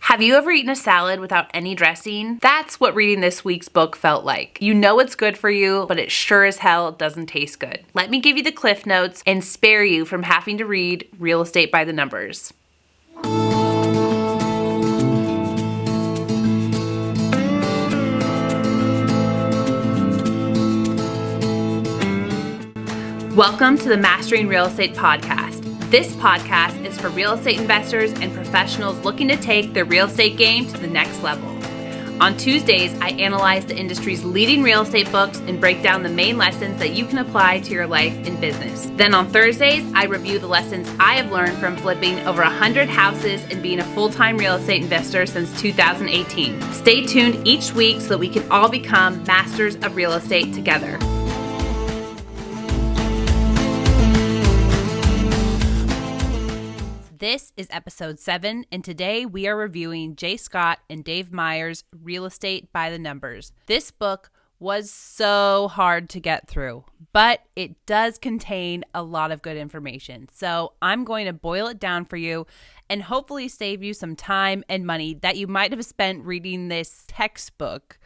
Have you ever eaten a salad without any dressing? That's what reading this week's book felt like. You know it's good for you, but it sure as hell doesn't taste good. Let me give you the cliff notes and spare you from having to read Real Estate by the Numbers. Welcome to the Mastering Real Estate podcast. This podcast is for real estate investors and professionals looking to take their real estate game to the next level. On Tuesdays, I analyze the industry's leading real estate books and break down the main lessons that you can apply to your life and business. Then on Thursdays, I review the lessons I have learned from flipping over 100 houses and being a full-time real estate investor since 2018. Stay tuned each week so that we can all become masters of real estate together. This is episode 7, and today we are reviewing J. Scott and Dave Meyer's Real Estate by the Numbers. This book was so hard to get through, but it does contain a lot of good information. So I'm going to boil it down for you and hopefully save you some time and money that you might have spent reading this book.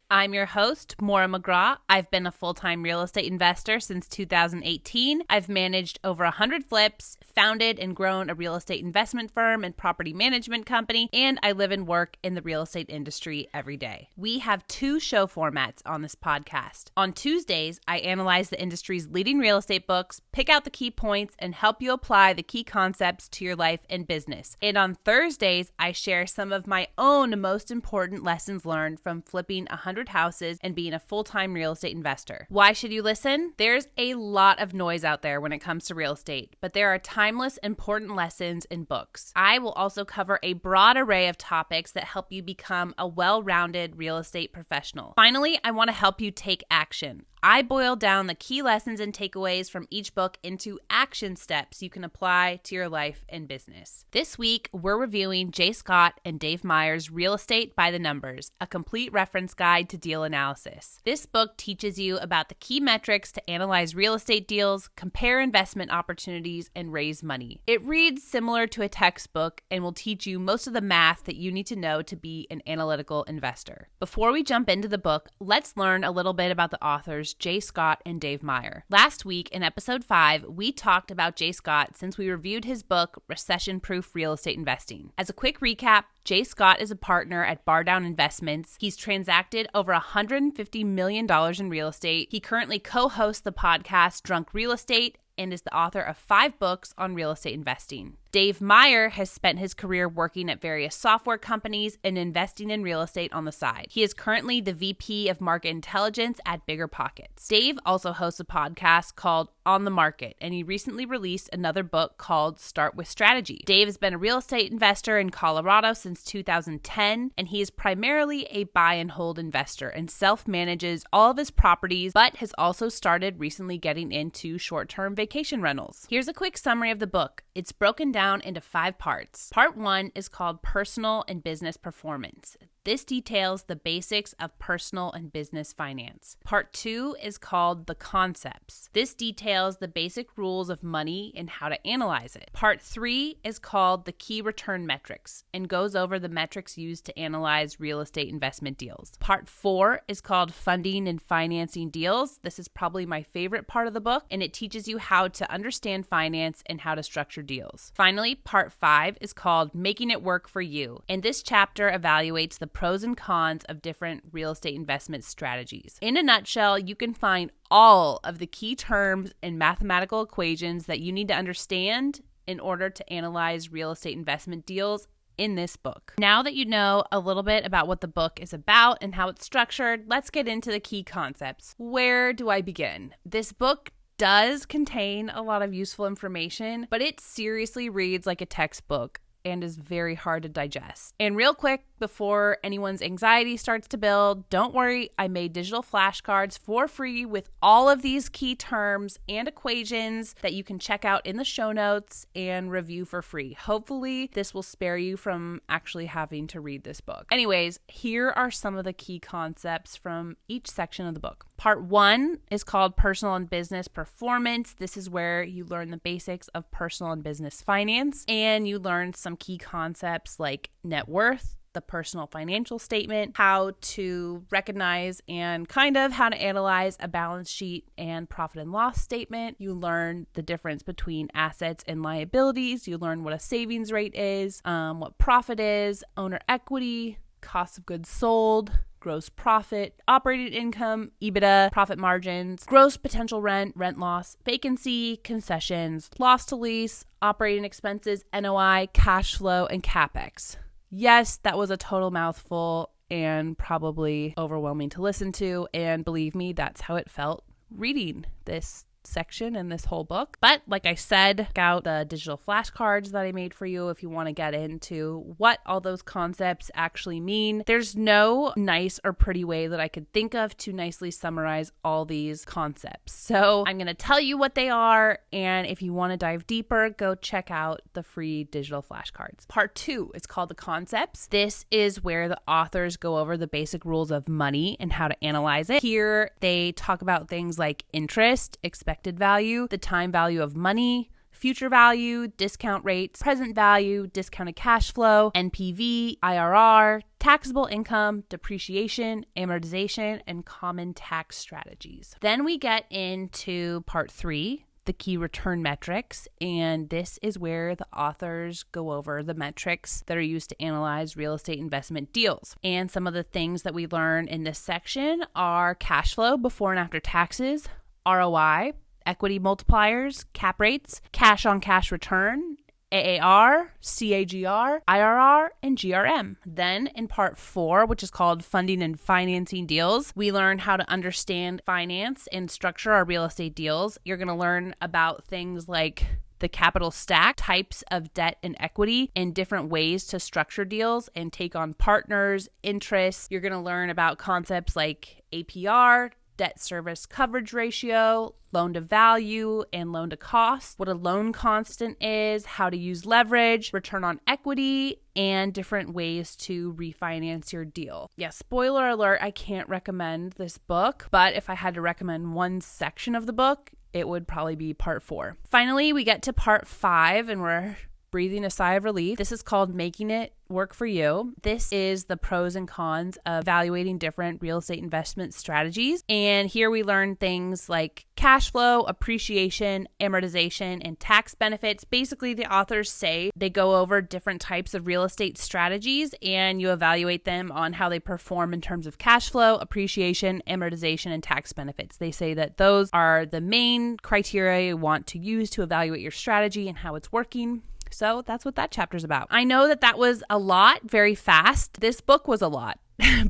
I'm your host, Maura. I've been a full-time real estate investor since 2018. I've managed over 100 flips, founded and grown a real estate investment firm and property management company, and I live and work in the real estate industry every day. We have 2 show formats on this podcast. On Tuesdays, I analyze the industry's leading real estate books, pick out the key points, and help you apply the key concepts to your life and business. And on Thursdays, I share some of my own most important lessons learned from flipping 100 houses and being a full-time real estate investor. Why should you listen? There's a lot of noise out there when it comes to real estate, but there are timeless, important lessons in books. I will also cover a broad array of topics that help you become a well-rounded real estate professional. Finally, I want to help you take action. I boil down the key lessons and takeaways from each book into action steps you can apply to your life and business. This week, we're reviewing J. Scott and Dave Meyer's Real Estate by the Numbers, a complete reference guide to deal analysis. This book teaches you about the key metrics to analyze real estate deals, compare investment opportunities, and raise money. It reads similar to a textbook and will teach you most of the math that you need to know to be an analytical investor. Before we jump into the book, let's learn a little bit about the authors J. Scott and Dave Meyer. Last week in episode 5, we talked about J. Scott since we reviewed his book, Recession-Proof Real Estate Investing. As a quick recap, J. Scott is a partner at Bar Down Investments. He's transacted over $150 million in real estate. He currently co-hosts the podcast Drunk Real Estate and is the author of 5 books on real estate investing. Dave Meyer has spent his career working at various software companies and investing in real estate on the side. He is currently the VP of Market Intelligence at Bigger Pockets. Dave also hosts a podcast called On the Market, and he recently released another book called Start with Strategy. Dave has been a real estate investor in Colorado since 2010, and he is primarily a buy and hold investor and self-manages all of his properties, but has also started recently getting into short-term vacation rentals. Here's a quick summary of the book. It's broken down into 5 parts. Part 1 is called Personal and Business Performance. This details the basics of personal and business finance. Part 2 is called The Concepts. This details the basic rules of money and how to analyze it. Part 3 is called The Key Return Metrics and goes over the metrics used to analyze real estate investment deals. Part 4 is called Funding and Financing Deals. This is probably my favorite part of the book, and it teaches you how to understand finance and how to structure deals. Finally, Part 5 is called Making It Work for You, and this chapter evaluates the pros and cons of different real estate investment strategies. In a nutshell, you can find all of the key terms and mathematical equations that you need to understand in order to analyze real estate investment deals in this book. Now that you know a little bit about what the book is about and how it's structured, let's get into the key concepts. Where do I begin? This book does contain a lot of useful information, but it seriously reads like a textbook and is very hard to digest. And real quick, before anyone's anxiety starts to build, don't worry, I made digital flashcards for free with all of these key terms and equations that you can check out in the show notes and review for free. Hopefully, this will spare you from actually having to read this book. Anyways, here are some of the key concepts from each section of the book. Part 1 is called Personal and Business Performance. This is where you learn the basics of personal and business finance, and you learn some some key concepts like net worth, the personal financial statement, how to recognize and kind of how to analyze a balance sheet and profit and loss statement. You learn the difference between assets and liabilities. You learn what a savings rate is, what profit is, owner equity, cost of goods sold, gross profit, operating income, EBITDA, profit margins, gross potential rent, rent loss, vacancy, concessions, loss to lease, operating expenses, NOI, cash flow, and CapEx. Yes, that was a total mouthful and probably overwhelming to listen to. And believe me, that's how it felt reading this section in this whole book. But like I said, check out the digital flashcards that I made for you if you want to get into what all those concepts actually mean. There's no nice or pretty way that I could think of to nicely summarize all these concepts. So I'm going to tell you what they are, and if you want to dive deeper, go check out the free digital flashcards. Part 2 is called the concepts. This is where the authors go over the basic rules of money and how to analyze it. Here they talk about things like interest, expected value, the time value of money, future value, discount rates, present value, discounted cash flow, NPV, IRR, taxable income, depreciation, amortization, and common tax strategies. Then we get into part 3, the key return metrics, and this is where the authors go over the metrics that are used to analyze real estate investment deals. And some of the things that we learn in this section are cash flow before and after taxes, ROI, equity multipliers, cap rates, cash on cash return, AAR, CAGR, IRR, and GRM. Then in part 4, which is called funding and financing deals, we learn how to understand finance and structure our real estate deals. You're going to learn about things like the capital stack, types of debt and equity, and different ways to structure deals and take on partners, interests. You're going to learn about concepts like APR, debt service coverage ratio, loan to value, and loan to cost, what a loan constant is, how to use leverage, return on equity, and different ways to refinance your deal. Yeah, spoiler alert, I can't recommend this book, but if I had to recommend one section of the book, it would probably be part 4. Finally, we get to part 5, and we're breathing a sigh of relief. This is called Making It Work for You. This is the pros and cons of evaluating different real estate investment strategies. And here we learn things like cash flow, appreciation, amortization, and tax benefits. Basically, the authors say they go over different types of real estate strategies and you evaluate them on how they perform in terms of cash flow, appreciation, amortization, and tax benefits. They say that those are the main criteria you want to use to evaluate your strategy and how it's working. So that's what that chapter's about. I know that was a lot, very fast. This book was a lot,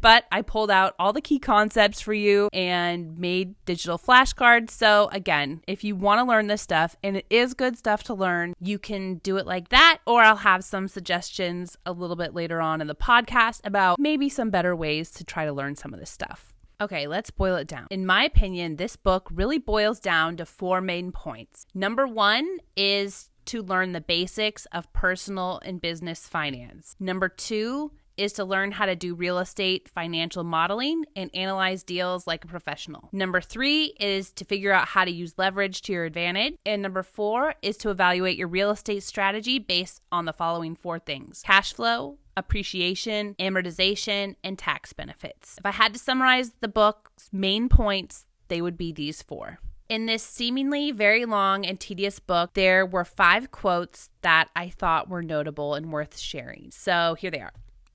but I pulled out all the key concepts for you and made digital flashcards. So again, if you want to learn this stuff, and it is good stuff to learn, you can do it like that, or I'll have some suggestions a little bit later on in the podcast about maybe some better ways to try to learn some of this stuff. Okay, let's boil it down. In my opinion, this book really boils down to 4 main points. Number 1 is to learn the basics of personal and business finance. Number 2 is to learn how to do real estate financial modeling and analyze deals like a professional. Number 3 is to figure out how to use leverage to your advantage. And number 4 is to evaluate your real estate strategy based on the following 4 things: cash flow, appreciation, amortization, and tax benefits. If I had to summarize the book's main points, they would be these 4. In this seemingly very long and tedious book, there were 5 quotes that I thought were notable and worth sharing. So here they are.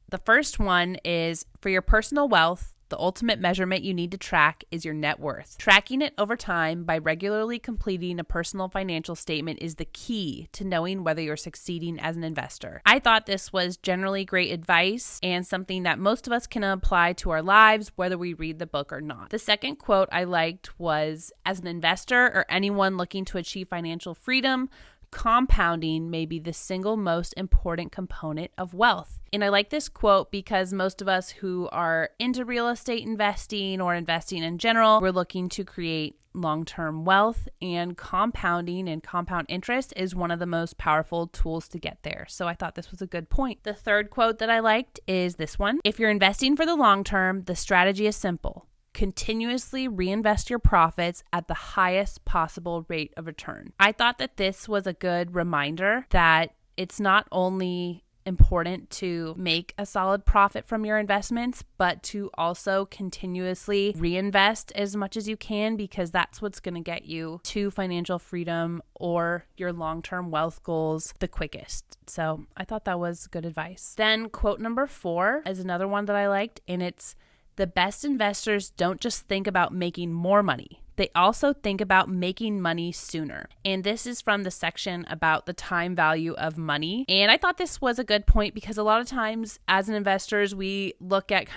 The first one is, for your personal wealth, the ultimate measurement you need to track is your net worth. Tracking it over time by regularly completing a personal financial statement is the key to knowing whether you're succeeding as an investor. I thought this was generally great advice and something that most of us can apply to our lives, whether we read the book or not. The second quote I liked was, as an investor or anyone looking to achieve financial freedom, compounding may be the single most important component of wealth. And I like this quote because most of us who are into real estate investing or investing in general, we're looking to create long-term wealth, and compounding and compound interest is one of the most powerful tools to get there. So I thought this was a good point. The third quote that I liked is this one. If you're investing for the long term, the strategy is simple. Continuously reinvest your profits at the highest possible rate of return. I thought that this was a good reminder that it's not only important to make a solid profit from your investments, but to also continuously reinvest as much as you can, because that's what's going to get you to financial freedom or your long-term wealth goals the quickest. So I thought that was good advice. Then quote number 4 is another one that I liked, and it's, the best investors don't just think about making more money. They also think about making money sooner. And this is from the section about the time value of money. And I thought this was a good point, because a lot of times as investors, we look at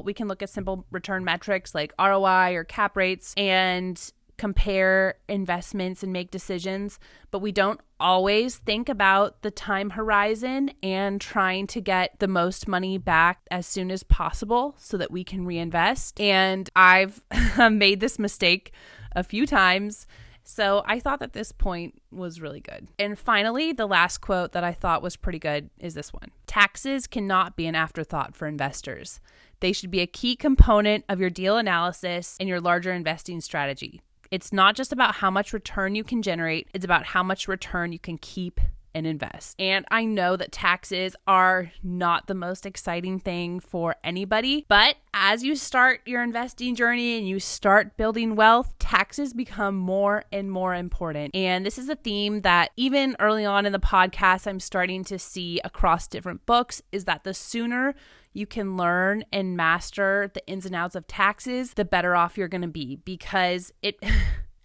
we can look at simple return metrics like ROI or cap rates and compare investments and make decisions, but we don't always think about the time horizon and trying to get the most money back as soon as possible so that we can reinvest. And I've made this mistake a few times. So I thought that this point was really good. And finally, the last quote that I thought was pretty good is this one. Taxes cannot be an afterthought for investors. They should be a key component of your deal analysis and your larger investing strategy. It's not just about how much return you can generate, it's about how much return you can keep and invest. And I know that taxes are not the most exciting thing for anybody, but as you start your investing journey and you start building wealth, taxes become more and more important. And this is a theme that even early on in the podcast, I'm starting to see across different books, is that the sooner you can learn and master the ins and outs of taxes, the better off you're going to be, because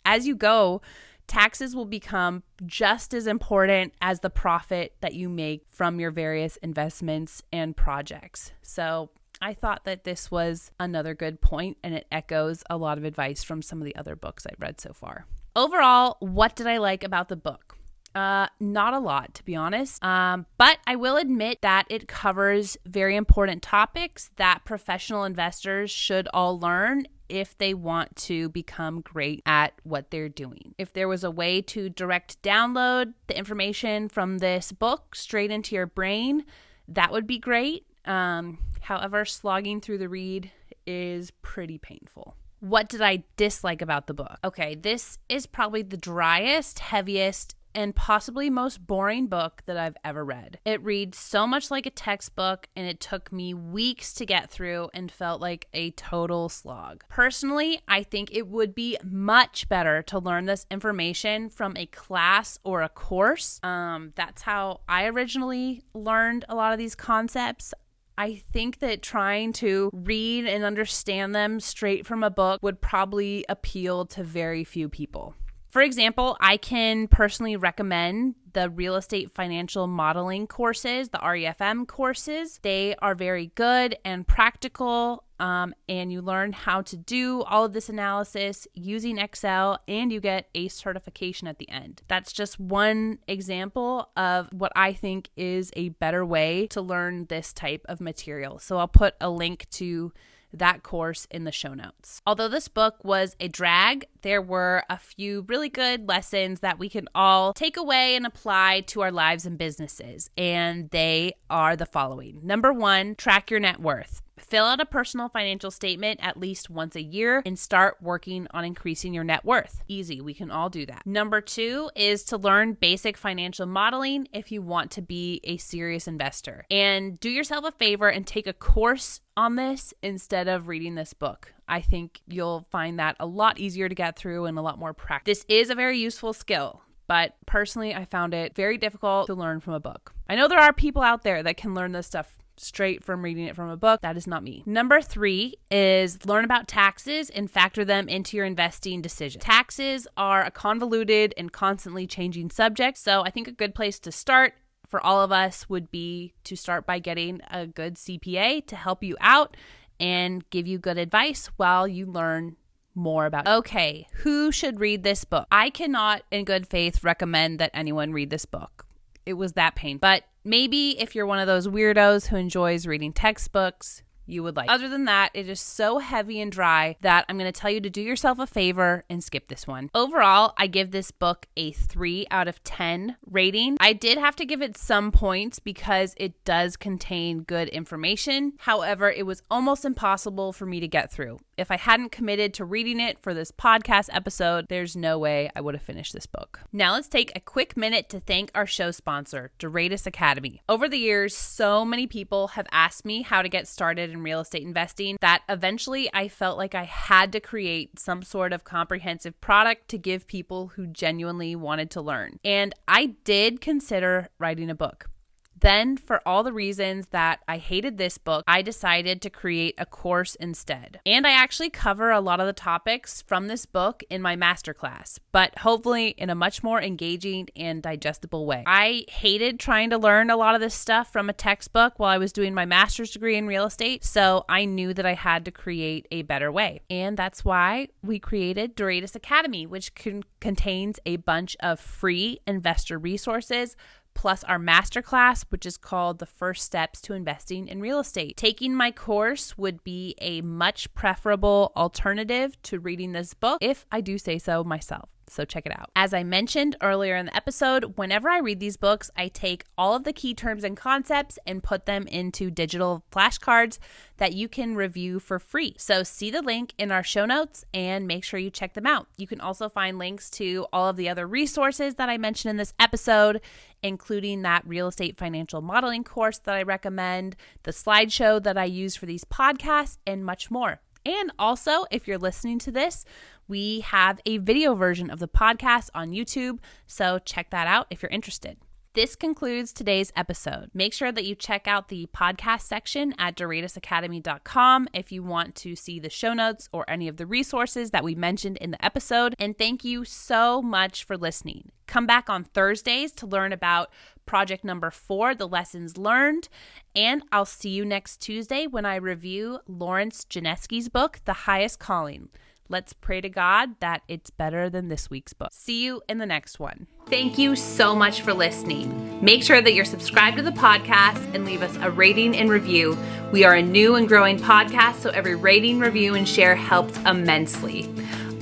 as you go, taxes will become just as important as the profit that you make from your various investments and projects. So I thought that this was another good point, and it echoes a lot of advice from some of the other books I've read so far. Overall, what did I like about the book? Not a lot, to be honest. But I will admit that it covers very important topics that professional investors should all learn if they want to become great at what they're doing. If there was a way to direct download the information from this book straight into your brain, that would be great. However, slogging through the read is pretty painful. What did I dislike about the book? Okay, this is probably the driest, heaviest, and possibly most boring book that I've ever read. It reads so much like a textbook, and it took me weeks to get through and felt like a total slog. Personally, I think it would be much better to learn this information from a class or a course. That's how I originally learned a lot of these concepts. I think that trying to read and understand them straight from a book would probably appeal to very few people. For example, I can personally recommend the real estate financial modeling courses, the REFM courses. They are very good and practical, and you learn how to do all of this analysis using Excel, and you get a certification at the end. That's just one example of what I think is a better way to learn this type of material. So I'll put a link to that course in the show notes. Although this book was a drag, there were a few really good lessons that we can all take away and apply to our lives and businesses. And they are the following. Number 1, track your net worth. Fill out a personal financial statement at least once a year and start working on increasing your net worth. Easy, we can all do that. Number 2 is to learn basic financial modeling if you want to be a serious investor. And do yourself a favor and take a course on this instead of reading this book. I think you'll find that a lot easier to get through and a lot more practice. This is a very useful skill, but personally, I found it very difficult to learn from a book. I know there are people out there that can learn this stuff straight from reading it from a book. That is not me. Number 3 is learn about taxes and factor them into your investing decisions. Taxes are a convoluted and constantly changing subject, so I think a good place to start for all of us would be to start by getting a good CPA to help you out and give you good advice while you learn more about it. Okay, who should read this book? I cannot in good faith recommend that anyone read this book. It was that painful. But maybe if you're one of those weirdos who enjoys reading textbooks, you would like. Other than that, it is so heavy and dry that I'm going to tell you to do yourself a favor and skip this one. Overall, I give this book a 3 out of 10 rating. I did have to give it some points because it does contain good information. However, it was almost impossible for me to get through. If I hadn't committed to reading it for this podcast episode, there's no way I would have finished this book. Now let's take a quick minute to thank our show sponsor, Duratus Academy. Over the years, so many people have asked me how to get started in real estate investing that eventually I felt like I had to create some sort of comprehensive product to give people who genuinely wanted to learn. And I did consider writing a book. Then, for all the reasons that I hated this book, I decided to create a course instead. And I actually cover a lot of the topics from this book in my masterclass, but hopefully in a much more engaging and digestible way. I hated trying to learn a lot of this stuff from a textbook while I was doing my master's degree in real estate, so I knew that I had to create a better way. And that's why we created Duratus Academy, which contains a bunch of free investor resources, plus our masterclass, which is called The First Steps to Investing in Real Estate. Taking my course would be a much preferable alternative to reading this book, if I do say so myself. So check it out. As I mentioned earlier in the episode, whenever I read these books, I take all of the key terms and concepts and put them into digital flashcards that you can review for free. So see the link in our show notes and make sure you check them out. You can also find links to all of the other resources that I mentioned in this episode, including that real estate financial modeling course that I recommend, the slideshow that I use for these podcasts, and much more. And also, if you're listening to this, we have a video version of the podcast on YouTube, so check that out if you're interested. This concludes today's episode. Make sure that you check out the podcast section at duratusacademy.com if you want to see the show notes or any of the resources that we mentioned in the episode. And thank you so much for listening. Come back on Thursdays to learn about project number 4, the lessons learned. And I'll see you next Tuesday when I review Lawrence Janeski's book, The Highest Calling. Let's pray to God that it's better than this week's book. See you in the next one. Thank you so much for listening. Make sure that you're subscribed to the podcast and leave us a rating and review. We are a new and growing podcast, so every rating, review, and share helps immensely.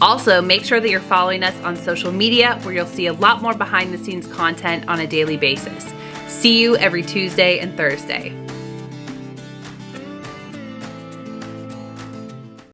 Also, make sure that you're following us on social media, where you'll see a lot more behind the scenes content on a daily basis. See you every Tuesday and Thursday.